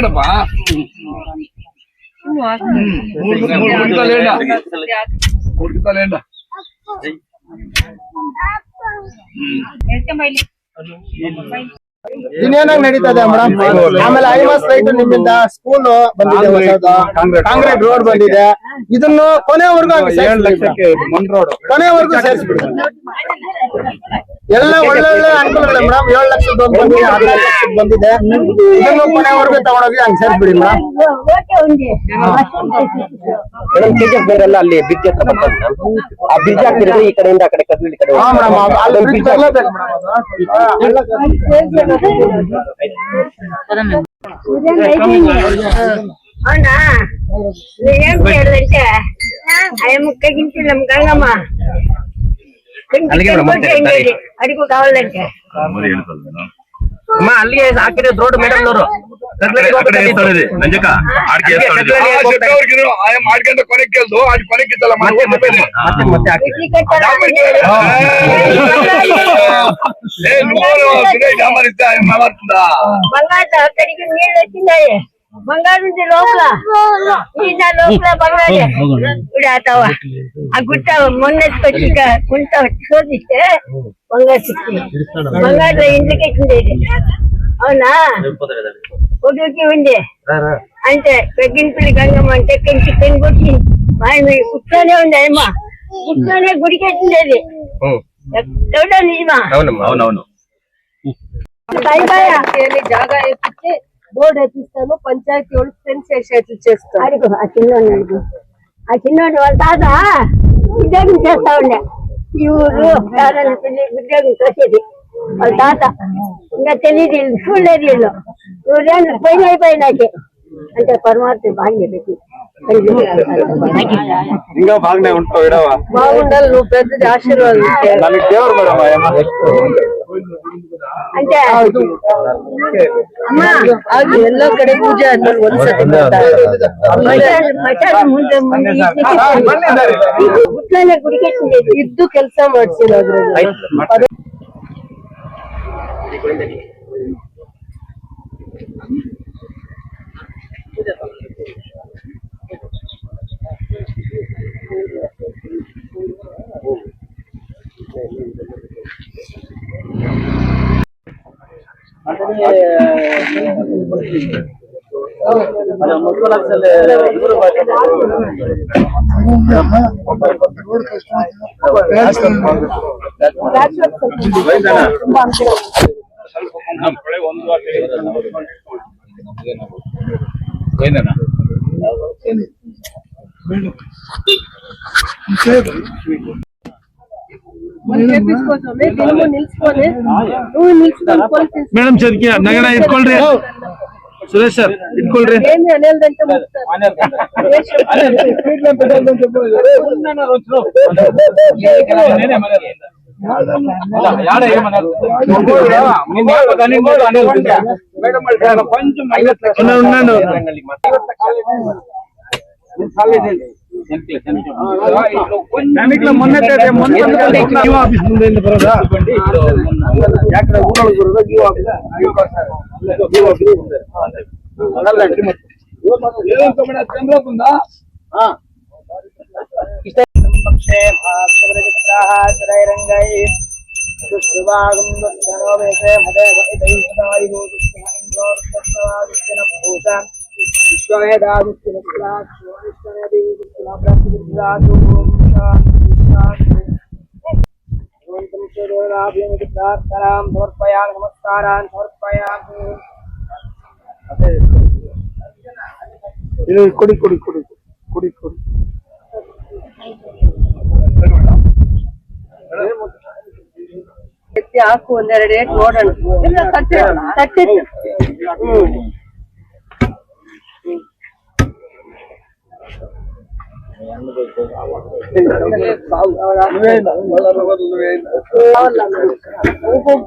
ಹಾಕಡಪ್ಪ ಇನ್ನೇನಾಗ ನಡೀತದೆ ಮೇಡಮ್. ಆಮೇಲೆ ಐವಾಸ್ ರೈಟ್ ನಿಮ್ಮಿಂದ ಸ್ಕೂಲ್ ಬಂದಿದೆ, ಕಾಂಕ್ರೀಟ್ ರೋಡ್ ಬಂದಿದೆ. ಇದನ್ನು ಕೊನೆವರೆಗೂ 7 ಲಕ್ಷಕ್ಕೆ ಕೊನೆವರೆಗೂ ಸೇರಿಸ್ಬಿಡಿ. ಎಲ್ಲ ಒಳ್ಳೊಳ್ಳೆ ಅನುಕೂಲಗಳು ಮೇಡಮ್. 7 ಲಕ್ಷದ ಬಂದಿದೆ, 16 ಲಕ್ಷದ ಬಂದಿದೆ. ಇದನ್ನು ಕೊನೆವರೆಗೂ ತಗೊಂಡೋಗಿ ಹಂಗೆ ಸೇರಿಸ್ಬಿಡಿ ಮೇಡಮ್. ಬೇರೆಲ್ಲ ಅಲ್ಲಿ ಬ್ರಿಡ್ಜ್ ಹತ್ರ ಬರ್ತದೆ. ಆ ಬ್ರಿಡ್ಜ್ ಹಾಕ್ತಿರೋದು ಈ ಕಡೆಯಿಂದ ಆ ಕಡೆ ಕದ್ಲಿ ಕಡೆ. అవునా ఏం చేయాలంటే ఆయన ముక్కగించి గంగమ్మ అడుగు కావాలంటే ಅಮ್ಮ ಅಲ್ಲಿಗೆ ಹಾಕಿರೋ ರೋಡ್ ಮೇಡಮ್ ಅವರು ಮಾಡ್ಕೊಂಡ ಕೊನೆಗೆ ಕೇಳ್ದು ಅದು ಕೊನೆಗಿತ್ತಲ್ಲ బంగారు అక్కడికి నీళ్ళు వచ్చినాయి. బంగారు ఉంది లోపల, ఈయన లోపల బంగారే ఇప్పుడు ఆతావా. ఆ గుట్ట మొన్నకొచ్చి గుంట శోధిస్తే బంగారు సిక్కింది. బంగారు ఇంటికి వచ్చిండేది. అవునా కొడుకు ఉంది అంటే పెగ్గింపులు గంగమ్మ అంటే కంచి పెంకొచ్చి ఆయన కూర్చొనే ఉంది. అమ్మ కూర్చొనే గుడికి వచ్చిండేది. ఎవడా నిజమా? అవునవును. జాగా ఎక్కితే బోర్డు ఎత్తిస్తాను, పంచాయతీ వాళ్ళు ఫ్రెండ్స్ చేసేట్లు చేస్తాను. అడుగు ఆ చిన్నోడు, అడుగు ఆ చిన్నోడు వాళ్ళ తాత ఉద్యోగం చేస్తా ఉండే. ఈ ఊరు ఉద్యోగం చేసేది వాళ్ళ తాత. ఇంకా తెలియదు, చూడలేదు వీళ్ళు. 2 పోయినాకే అంటే పరమాత్మ బాగా పెట్టి ఇంకా బాగానే ఉంటావు. బాగుండాలి, నువ్వు పెద్దది ఆశీర్వాదం అంటే అమ్మా. ಅದು ಎಲ್ಲ ಕಡೆ ಪೂಜೆ ಆದ್ಮೇಲೆ ಒಂದ್ಸತಿ ಗುಡಿಗೆ ಇದ್ದು ಕೆಲಸ ಮಾಡ್ಸಿಲ್ಲ. ಮೇಡಮ್ ಚರ್ಕಿ ನಗರ ಇಟ್ಕೊಳ್ರಿ. ಸುರೇಶ್ ಸರ್ ಇಟ್ಕೊಳ್ರಿ. మొన్న ఆఫీస్ ముందు బరోదా ಯಾಕಡೆ ಊರೊಳಗೆ ಚಂದ್ರಪುಂದ నమస్కారాన్ సమర్పయామి. ಕೊಡಿ ಕೊಡಿ ಕೊಡಿ ಕೊಡಿ ಕೊಡಿ. ಎತ್ತಿ ಹಾಕು, ಒಂದೆರಡು ಏಟ್ ನೋಡೋಣ. ತಟ್ಟಿತ್ತು.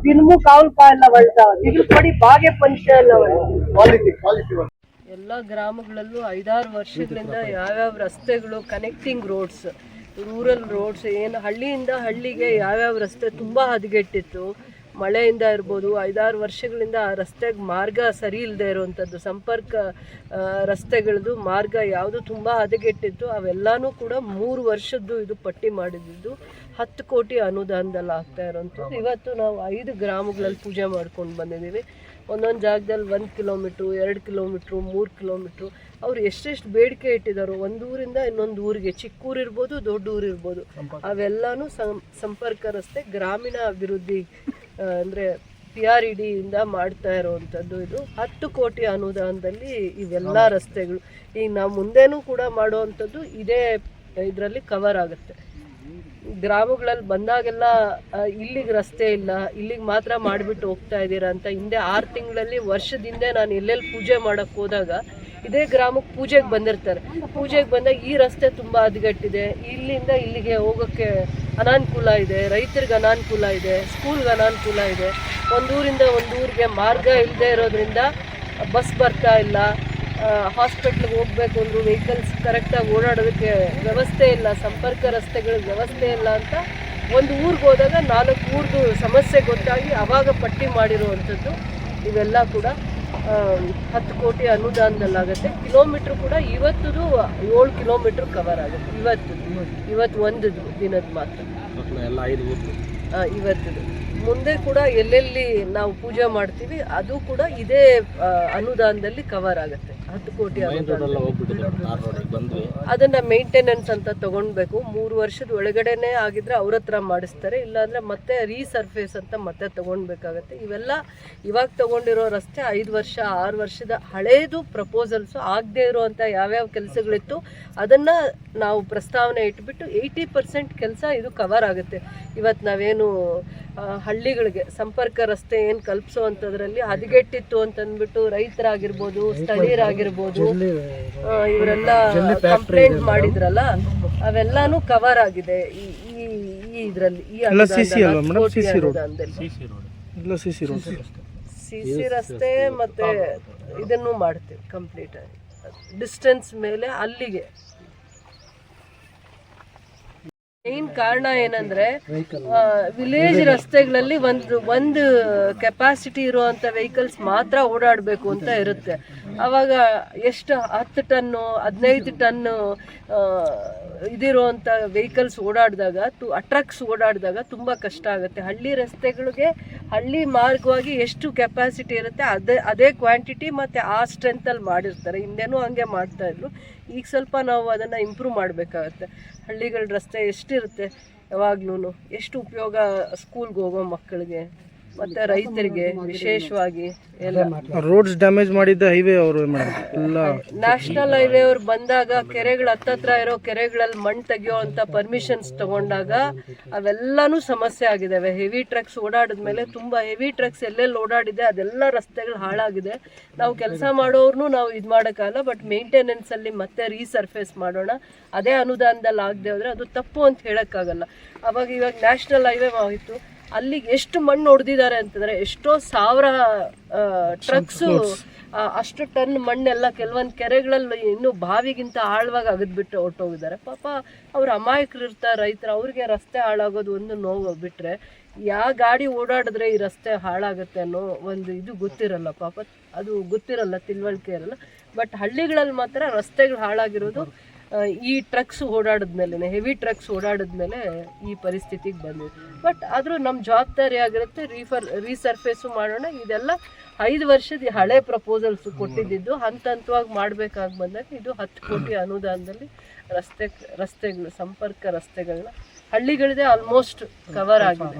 ದಿನಮೂ ಕಾವಲು ಕಾಯಲ್ಲ ಬಳ್ತಾವ. ಇದು ಕೊಡಿ ಬಾಗೆ ಪಂಚ ಎಲ್ಲ ಎಲ್ಲ ಗ್ರಾಮಗಳಲ್ಲೂ 5-6 ವರ್ಷಗಳಿಂದ ಯಾವ್ಯಾವ ರಸ್ತೆಗಳು, ಕನೆಕ್ಟಿಂಗ್ ರೋಡ್ಸ್, ರೂರಲ್ ರೋಡ್ಸ್, ಏನು ಹಳ್ಳಿಯಿಂದ ಹಳ್ಳಿಗೆ ಯಾವ್ಯಾವ ರಸ್ತೆ ತುಂಬ ಹದಗೆಟ್ಟಿತ್ತು, ಮಳೆಯಿಂದ ಇರ್ಬೋದು 5-6 ವರ್ಷಗಳಿಂದ ಆ ರಸ್ತೆಗೆ ಮಾರ್ಗ ಸರಿ ಇಲ್ಲದೆ ಇರುವಂಥದ್ದು, ಸಂಪರ್ಕ ರಸ್ತೆಗಳದ್ದು ಮಾರ್ಗ ಯಾವುದು ತುಂಬ ಹದಗೆಟ್ಟಿತ್ತು, ಅವೆಲ್ಲನೂ ಕೂಡ 3 ವರ್ಷದ್ದು ಇದು ಪಟ್ಟಿ ಮಾಡಿದ್ದು 10 ಕೋಟಿ ಅನುದಾನದಲ್ಲಿ ಆಗ್ತಾ ಇರೋವಂಥದ್ದು. ಇವತ್ತು ನಾವು 5 ಗ್ರಾಮಗಳಲ್ಲಿ ಪೂಜೆ ಮಾಡ್ಕೊಂಡು ಬಂದಿದ್ದೀವಿ. ಒಂದೊಂದು ಜಾಗದಲ್ಲಿ 1 ಕಿಲೋಮೀಟ್ರು, 2 ಕಿಲೋಮೀಟ್ರು, 3 ಕಿಲೋಮೀಟ್ರು ಅವ್ರು ಎಷ್ಟೆಷ್ಟು ಬೇಡಿಕೆ ಇಟ್ಟಿದ್ದಾರೋ, ಒಂದು ಊರಿಂದ ಇನ್ನೊಂದು ಊರಿಗೆ, ಚಿಕ್ಕ ಊರು ಇರ್ಬೋದು, ದೊಡ್ಡ ಊರು ಇರ್ಬೋದು, ಅವೆಲ್ಲನೂ ಸಂಪರ್ಕ ರಸ್ತೆ ಗ್ರಾಮೀಣ ಅಭಿವೃದ್ಧಿ ಅಂದರೆ PRED ಇಂದ ಮಾಡ್ತಾ ಇರೋವಂಥದ್ದು. ಇದು 10 ಕೋಟಿ ಅನುದಾನದಲ್ಲಿ ಇವೆಲ್ಲ ರಸ್ತೆಗಳು ಈಗ ನಾವು ಮುಂದೆನೂ ಕೂಡ ಮಾಡುವಂಥದ್ದು ಇದೇ ಇದರಲ್ಲಿ ಕವರ್ ಆಗುತ್ತೆ. ಗ್ರಾಮಗಳಲ್ಲಿ ಬಂದಾಗೆಲ್ಲ ಇಲ್ಲಿಗೆ ರಸ್ತೆ ಇಲ್ಲ, ಇಲ್ಲಿಗೆ ಮಾತ್ರ ಮಾಡಿಬಿಟ್ಟು ಹೋಗ್ತಾ ಇದ್ದೀರಾ ಅಂತ ಹಿಂದೆ 6 ತಿಂಗಳಲ್ಲಿ ವರ್ಷದ ಹಿಂದೆ ನಾನು ಎಲ್ಲೆಲ್ಲಿ ಪೂಜೆ ಮಾಡೋಕ್ಕೆ ಹೋದಾಗ ಇದೇ ಗ್ರಾಮಕ್ಕೆ ಪೂಜೆಗೆ ಬಂದಿರ್ತಾರೆ. ಪೂಜೆಗೆ ಬಂದಾಗ ಈ ರಸ್ತೆ ತುಂಬ ಹದಗೆಟ್ಟಿದೆ, ಇಲ್ಲಿಂದ ಇಲ್ಲಿಗೆ ಹೋಗೋಕ್ಕೆ ಅನಾನುಕೂಲ ಇದೆ, ರೈತರಿಗೆ ಅನಾನುಕೂಲ ಇದೆ, ಸ್ಕೂಲ್ಗೆ ಅನಾನುಕೂಲ ಇದೆ, ಒಂದೂರಿಂದ ಒಂದು ಊರಿಗೆ ಮಾರ್ಗ ಇಲ್ಲದೆ ಇರೋದ್ರಿಂದ ಬಸ್ ಬರ್ತಾ ಇಲ್ಲ, ಹಾಸ್ಪಿಟ್ಲಿಗೆ ಹೋಗಬೇಕು ಅಂದರೂ ವೆಹಿಕಲ್ಸ್ ಕರೆಕ್ಟಾಗಿ ಓಡಾಡೋದಕ್ಕೆ ವ್ಯವಸ್ಥೆ ಇಲ್ಲ, ಸಂಪರ್ಕ ರಸ್ತೆಗಳಿಗೆ ವ್ಯವಸ್ಥೆ ಇಲ್ಲ ಅಂತ ಒಂದು ಊರಿಗೆ ಹೋದಾಗ 4 ಊರ್ದು ಸಮಸ್ಯೆ ಗೊತ್ತಾಗಿ ಆವಾಗ ಪಟ್ಟಿ ಮಾಡಿರುವಂಥದ್ದು. ಇವೆಲ್ಲ ಕೂಡ 10 ಕೋಟಿ ಅನುದಾನದಲ್ಲಾಗುತ್ತೆ. ಕಿಲೋಮೀಟ್ರ್ ಕೂಡ ಇವತ್ತದು 7 ಕಿಲೋಮೀಟ್ರ್ ಕವರ್ ಆಗುತ್ತೆ. ಇವತ್ತು ಒಂದು ದಿನದ ಮಾತ್ರ ಇವತ್ತದು. ಮುಂದೆ ಕೂಡ ಎಲ್ಲೆಲ್ಲಿ ನಾವು ಪೂಜೆ ಮಾಡ್ತೀವಿ ಅದು ಕೂಡ ಇದೇ ಅನುದಾನದಲ್ಲಿ ಕವರ್ ಆಗುತ್ತೆ. 10 ಕೋಟಿ ಅದನ್ನ ಮೇಂಟೆನೆನ್ಸ್ ಅಂತ ತಗೊಳ್ಬೇಕು. 3 ವರ್ಷದ ಒಳಗಡೆನೆ ಆಗಿದ್ರೆ ಅವ್ರ ಹತ್ರ ಮಾಡಿಸ್ತಾರೆ, ಇಲ್ಲಾಂದ್ರೆ ಮತ್ತೆ ರೀಸರ್ಫೇಸ್ ಅಂತ ಮತ್ತೆ ತಗೊಳ್ಬೇಕಾಗತ್ತೆ. ಇವೆಲ್ಲ ಇವಾಗ ತಗೊಂಡಿರೋ ರಸ್ತೆ 5 ವರ್ಷ 6 ವರ್ಷದ ಹಳೇದು ಪ್ರಪೋಸಲ್ಸು, ಆಗದೆ ಇರೋವಂಥ ಯಾವ್ಯಾವ ಕೆಲಸಗಳಿತ್ತು ಅದನ್ನ ನಾವು ಪ್ರಸ್ತಾವನೆ ಇಟ್ಬಿಟ್ಟು 80% ಕೆಲಸ ಇದು ಕವರ್ ಆಗುತ್ತೆ. ಇವತ್ತು ನಾವೇನು ಹಳ್ಳಿಗಳಿಗೆ ಸಂಪರ್ಕ ರಸ್ತೆ ಏನು ಕಲ್ಪಿಸೋವಂಥದ್ರಲ್ಲಿ ಹದಗೆಟ್ಟಿತ್ತು ಅಂತಂದ್ಬಿಟ್ಟು ರೈತರಾಗಿರ್ಬೋದು, ಸ್ಥಳೀಯರಾಗಿರ್ಬೋದು, ಇವರೆಲ್ಲ ಕಂಪ್ಲೇಂಟ್ ಮಾಡಿದ್ರಲ್ಲ, ಅವೆಲ್ಲಾನು ಕವರ್ ಆಗಿದೆ ಈ ಇದರಲ್ಲಿ. CC ರಸ್ತೆ ಮತ್ತೆ ಇದನ್ನು ಮಾಡ್ತೀವಿ ಕಂಪ್ಲೀಟ್ ಆಗಿ ಡಿಸ್ಟೆನ್ಸ್ ಮೇಲೆ. ಅಲ್ಲಿಗೆ ಮೇನ್ ಕಾರಣ ಏನಂದ್ರೆ ವಿಲೇಜ್ ರಸ್ತೆಗಳಲ್ಲಿ ಒಂದು ಕೆಪಾಸಿಟಿ ಇರುವಂತ ವೆಹಿಕಲ್ಸ್ ಮಾತ್ರ ಓಡಾಡಬೇಕು ಅಂತ ಇರುತ್ತೆ. ಅವಾಗ ಎಷ್ಟು 10 ಟನ್ನು 15 ಟನ್ನು ಇದಿರುವಂಥ ವೆಹಿಕಲ್ಸ್ ಓಡಾಡಿದಾಗ ಟ್ರಕ್ಸ್ ಓಡಾಡಿದಾಗ ತುಂಬ ಕಷ್ಟ ಆಗುತ್ತೆ. ಹಳ್ಳಿ ರಸ್ತೆಗಳಿಗೆ ಹಳ್ಳಿ ಮಾರ್ಗವಾಗಿ ಎಷ್ಟು ಕೆಪಾಸಿಟಿ ಇರುತ್ತೆ ಅದೇ ಕ್ವಾಂಟಿಟಿ ಮತ್ತು ಆ ಸ್ಟ್ರೆಂತಲ್ಲಿ ಮಾಡಿರ್ತಾರೆ. ಹಿಂದೆನೂ ಹಂಗೆ ಮಾಡ್ತಾಯಿದ್ರು. ಈಗ ಸ್ವಲ್ಪ ನಾವು ಅದನ್ನು ಇಂಪ್ರೂವ್ ಮಾಡಬೇಕಾಗತ್ತೆ. ಹಳ್ಳಿಗಳ ರಸ್ತೆ ಎಷ್ಟಿರುತ್ತೆ, ಯಾವಾಗ್ಲೂ ಎಷ್ಟು ಉಪಯೋಗ ಸ್ಕೂಲ್ಗೆ ಹೋಗೋ ಮಕ್ಕಳಿಗೆ ಮತ್ತೆ ರೈತರಿಗೆ ವಿಶೇಷವಾಗಿ ಎಲ್ಲ ರೋಡ್ಸ್ ಡ್ಯಾಮೇಜ್ ಮಾಡಿದ್ದ ಹೈವೇ ಅವರು ನ್ಯಾಷನಲ್ ಹೈವೇ ಅವ್ರು ಬಂದಾಗ ಕೆರೆಗಳ ಹತ್ತತ್ರ ಇರೋ ಕೆರೆಗಳಲ್ಲಿ ಮಣ್ಣು ತೆಗಿಯೋಂಥ ಪರ್ಮಿಷನ್ಸ್ ತಗೊಂಡಾಗ ಅವೆಲ್ಲನೂ ಸಮಸ್ಯೆ ಆಗಿದ್ದಾವೆ. ಹೆವಿ ಟ್ರಕ್ಸ್ ಓಡಾಡಿದ್ಮೇಲೆ ತುಂಬ ಹೆವಿ ಟ್ರಕ್ಸ್ ಎಲ್ಲೆಲ್ಲಿ ಓಡಾಡಿದೆ ಅದೆಲ್ಲ ರಸ್ತೆಗಳು ಹಾಳಾಗಿದೆ. ನಾವು ಕೆಲಸ ಮಾಡೋರ್ನು ನಾವು ಇದು ಮಾಡೋಕ್ಕಾಗಲ್ಲ, ಬಟ್ ಮೇಂಟೆನೆನ್ಸಲ್ಲಿ ಮತ್ತೆ ರೀಸರ್ಫೇಸ್ ಮಾಡೋಣ. ಅದೇ ಅನುದಾನದಲ್ಲಿ ಆಗದೆ ಹೋದರೆ ಅದು ತಪ್ಪು ಅಂತ ಹೇಳೋಕ್ಕಾಗಲ್ಲ. ಇವಾಗ ನ್ಯಾಷನಲ್ ಹೈವೇ ಆಯಿತು, ಅಲ್ಲಿಗೆ ಎಷ್ಟು ಮಣ್ಣು ಹೊಡೆದಿದ್ದಾರೆ ಅಂತಂದರೆ ಎಷ್ಟೋ 1000 ಟ್ರಕ್ಸು ಅಷ್ಟು ಟನ್ ಮಣ್ಣೆಲ್ಲ ಕೆಲವೊಂದು ಕೆರೆಗಳಲ್ಲಿ ಇನ್ನೂ ಬಾವಿಗಿಂತ ಆಳವಾಗಿ ಅಗದ್ಬಿಟ್ಟು ಹೊರಟೋಗಿದ್ದಾರೆ. ಪಾಪ ಅವ್ರು ಅಮಾಯಕರು ಇರ್ತಾರೆ, ರೈತರು, ಅವ್ರಿಗೆ ರಸ್ತೆ ಹಾಳಾಗೋದು ಒಂದು ನೋವು ಬಿಟ್ಟರೆ ಯಾವ ಗಾಡಿ ಓಡಾಡಿದ್ರೆ ಈ ರಸ್ತೆ ಹಾಳಾಗುತ್ತೆ ಅನ್ನೋ ಒಂದು ಇದು ಗೊತ್ತಿರಲ್ಲ. ಪಾಪ ಅದು ಗೊತ್ತಿರಲ್ಲ, ತಿಳುವಳಿಕೆ ಇರಲ್ಲ. ಬಟ್ ಹಳ್ಳಿಗಳಲ್ಲಿ ಮಾತ್ರ ರಸ್ತೆಗಳು ಹಾಳಾಗಿರೋದು ಈ ಟ್ರಕ್ಸ್ ಓಡಾಡಿದ್ಮೇಲೆ, ಹೆವಿ ಟ್ರಕ್ಸ್ ಓಡಾಡಿದ್ಮೇಲೆ ಈ ಪರಿಸ್ಥಿತಿಗೆ ಬಂದಿದೆ. ಬಟ್ ಆದರೂ ನಮ್ಮ ಜವಾಬ್ದಾರಿ ಆಗಿರುತ್ತೆ, ರೀಸರ್ಫೇಸು ಮಾಡೋಣ. ಇದೆಲ್ಲ 5 ವರ್ಷದ ಹಳೆ ಪ್ರಪೋಸಲ್ಸ್ ಕೊಟ್ಟಿದ್ದು ಹಂತ ಹಂತವಾಗಿ ಮಾಡಬೇಕಾಗಿ ಬಂದಾಗ ಇದು 10 ಕೋಟಿ ಅನುದಾನದಲ್ಲಿ ರಸ್ತೆಗಳು ಸಂಪರ್ಕ ರಸ್ತೆಗಳನ್ನ ಹಳ್ಳಿಗಳಿದೆ ಆಲ್ಮೋಸ್ಟ್ ಕವರ್ ಆಗಿದೆ.